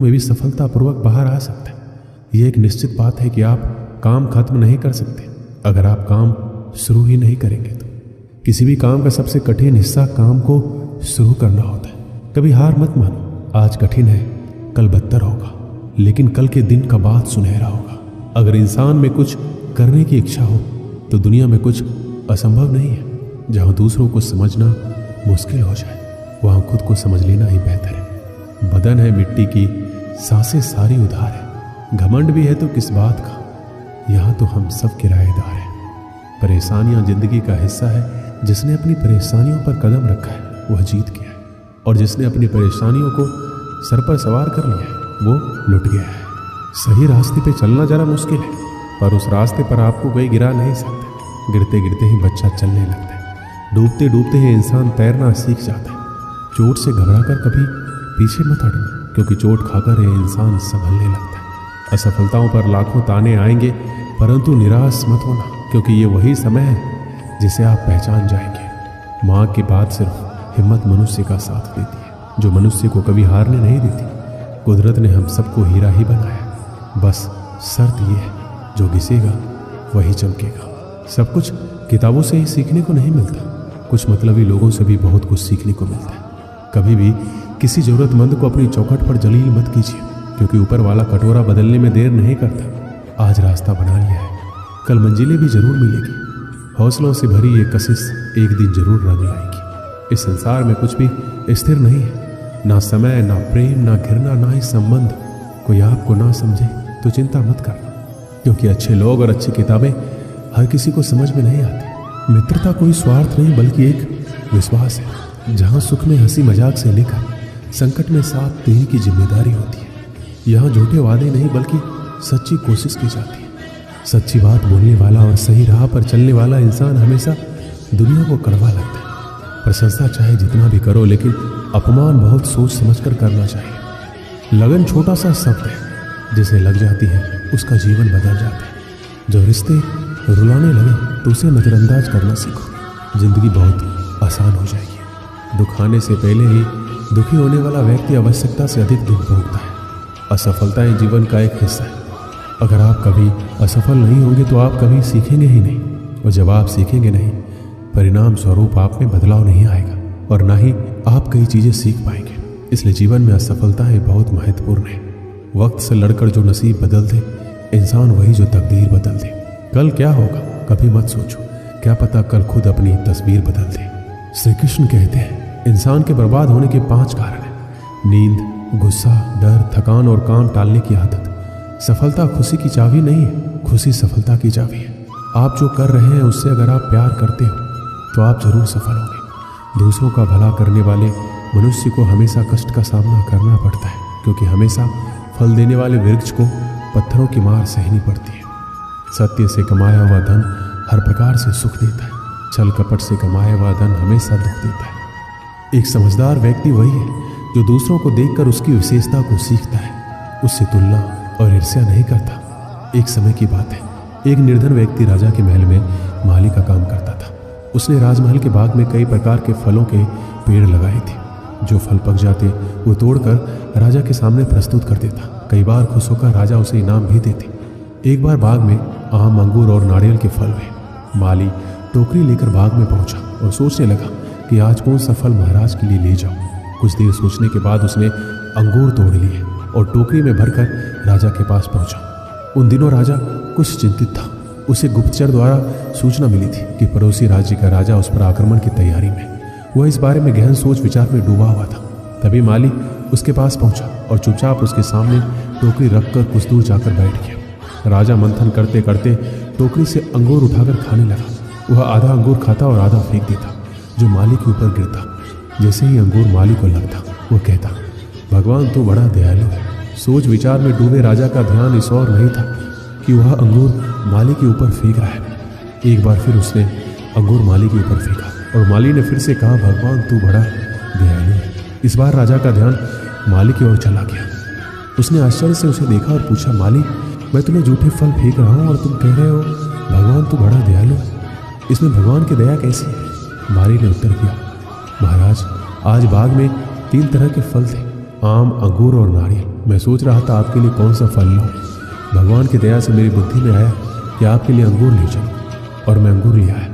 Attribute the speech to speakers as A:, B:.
A: वे भी सफलतापूर्वक बाहर आ सकते हैं। यह एक निश्चित बात है कि आप काम खत्म नहीं कर सकते अगर आप काम शुरू ही नहीं करेंगे। तो किसी भी काम का सबसे कठिन हिस्सा काम को शुरू करना होता है। कभी हार मत मानो। आज कठिन है, कल बदतर होगा, लेकिन कल के दिन का बाद सुनहरा होगा। अगर इंसान में कुछ करने की इच्छा हो तो दुनिया में कुछ असंभव नहीं है। जहां दूसरों को समझना मुश्किल हो जाए वहां खुद को समझ लेना ही बेहतर है। बदन है मिट्टी की, सांसें सारी उधार है। घमंड भी है तो किस बात का, यहां तो हम सब किराएदार हैं। परेशानियां जिंदगी का हिस्सा है। जिसने अपनी परेशानियों पर कदम रखा है वह जीत गया है, और जिसने अपनी परेशानियों को सर पर सवार कर लिया है वो लुट गया है। सही रास्ते पे चलना जरा मुश्किल है, पर उस रास्ते पर आपको कोई गिरा नहीं सकता। गिरते गिरते ही बच्चा चलने लगता है। डूबते डूबते ही इंसान तैरना सीख जाता है। चोट से घबराकर कभी पीछे मत हटना, क्योंकि चोट खाकर यह इंसान संभलने लगता है। असफलताओं पर लाखों ताने आएंगे, परंतु निराश मत होना, क्योंकि ये वही समय है जिसे आप पहचान जाएंगे। माँ की बात सिर्फ हिम्मत मनुष्य का साथ देती है, जो मनुष्य को कभी हारने नहीं देती। कुदरत ने हम सबको हीरा ही बनाया, बस शर्त यह है जो घिसेगा वही चमकेगा। सब कुछ किताबों से ही सीखने को नहीं मिलता, कुछ मतलबी लोगों से भी बहुत कुछ सीखने को मिलता है। कभी भी किसी जरूरतमंद को अपनी चौखट पर जलील मत कीजिए, क्योंकि ऊपर वाला कटोरा बदलने में देर नहीं करता। आज रास्ता बना लिया है, कल मंजिलें भी जरूर मिलेगी। हौसलों से भरी ये कशिश एक दिन जरूर रंग लाएगी। इस संसार में कुछ भी स्थिर नहीं है, ना समय, ना प्रेम, ना घृणा, ना ही संबंध। कोई आपको ना समझे तो चिंता मत करना, क्योंकि अच्छे लोग और अच्छी किताबें हर किसी को समझ में नहीं आती। मित्रता कोई स्वार्थ नहीं बल्कि एक विश्वास है, जहां सुख में हंसी मजाक से लेकर संकट में साथ देने की जिम्मेदारी होती है। यहाँ झूठे वादे नहीं बल्कि सच्ची कोशिश की जाती है। सच्ची बात बोलने वाला और सही राह पर चलने वाला इंसान हमेशा दुनिया को कड़वा लगता है। प्रशंसा चाहे जितना भी करो, लेकिन अपमान बहुत सोच समझकर करना चाहिए। लगन छोटा सा शब्द है, जिसे लग जाती है उसका जीवन बदल जाता है। जो रिश्ते रुलाने लगे तो उसे नजरअंदाज करना सीखो, जिंदगी बहुत आसान हो जाएगी। दुख आने से पहले ही दुखी होने वाला व्यक्ति आवश्यकता से अधिक दुख भोगता है। असफलताएं जीवन का एक हिस्सा है। अगर आप कभी असफल नहीं होंगे तो आप कभी सीखेंगे ही नहीं, और जब आप सीखेंगे नहीं, परिणाम स्वरूप आप में बदलाव नहीं आएगा, और ना ही आप कई चीजें सीख पाएंगे। इसलिए जीवन में असफलताएं बहुत महत्वपूर्ण है। वक्त से लड़कर जो नसीब बदल दे, इंसान वही जो तकदीर बदल दे। कल क्या होगा कभी मत सोचो, क्या पता कल खुद अपनी तस्वीर बदल दे। श्री कृष्ण कहते हैं इंसान के बर्बाद होने के 5 कारण हैं: नींद, गुस्सा, डर, थकान और काम टालने की आदत। सफलता खुशी की चाबी नहीं है, खुशी सफलता की चाबी है। आप जो कर रहे हैं उससे अगर आप प्यार करते हो तो आप जरूर सफल होंगे। दूसरों का भला करने वाले मनुष्य को हमेशा कष्ट का सामना करना पड़ता है, क्योंकि हमेशा फल देने वाले वृक्ष को पत्थरों की मार सहनी पड़ती है। सत्य से कमाया हुआ धन हर प्रकार से सुख देता है, छल कपट से कमाया हुआ धन हमेशा दुख देता है। एक समझदार व्यक्ति वही है जो दूसरों को देखकर उसकी विशेषता को सीखता है, उससे तुलना और ईर्ष्या नहीं करता। एक समय की बात है, एक निर्धन व्यक्ति राजा के महल में माली का काम करता था। उसने राजमहल के बाग में कई प्रकार के फलों के पेड़ लगाए थे। जो फल पक जाते वो तोड़कर राजा के सामने प्रस्तुत कर देता। कई बार खुश होकर राजा उसे इनाम भी देते। एक बार बाग में आम, अंगूर और नारियल के फल हुए। माली टोकरी लेकर बाग में पहुंचा और सोचने लगा कि आज कौन सा फल महाराज के लिए ले जाऊं। कुछ देर सोचने के बाद उसने अंगूर तोड़ लिए और टोकरी में भरकर राजा के पास पहुंचा। उन दिनों राजा कुछ चिंतित था। उसे गुप्तचर द्वारा सूचना मिली थी कि पड़ोसी राज्य का राजा उस पर आक्रमण की तैयारी में। वह इस बारे में गहन सोच विचार में डूबा हुआ था। तभी माली उसके पास पहुंचा और चुपचाप उसके सामने टोकरी रखकर कुछ दूर जाकर बैठ गया। राजा मंथन करते करते टोकरी से अंगूर उठाकर खाने लगा। वह आधा अंगूर खाता और आधा फेंक देता, जो माली के ऊपर गिरता। जैसे ही अंगूर माली को लगता, वह कहता, भगवान तो बड़ा दयालु है। सोच विचार में डूबे राजा का ध्यान इस ओर नहीं था कि वह अंगूर माली के ऊपर फेंक रहा है। एक बार फिर उसने अंगूर माली के ऊपर फेंका और माली ने फिर से कहा, भगवान तू बड़ा दयालु है। इस बार राजा का ध्यान माली की ओर चला गया। उसने आश्चर्य से उसे देखा और पूछा, माली, मैं तुम्हें जूठे फल फेंक रहा हूँ और तुम कह रहे हो भगवान तू बड़ा दयालु है, इसमें भगवान की दया कैसी है? माली ने उत्तर दिया, महाराज, आज बाग में 3 तरह के फल थे। आम, अंगूर और नारियल। मैं सोच रहा था आपके लिए कौन सा फल लाऊं। भगवान की दया से मेरी बुद्धि में आया कि आपके लिए अंगूर ले चलूं, और मैं अंगूर ले आया।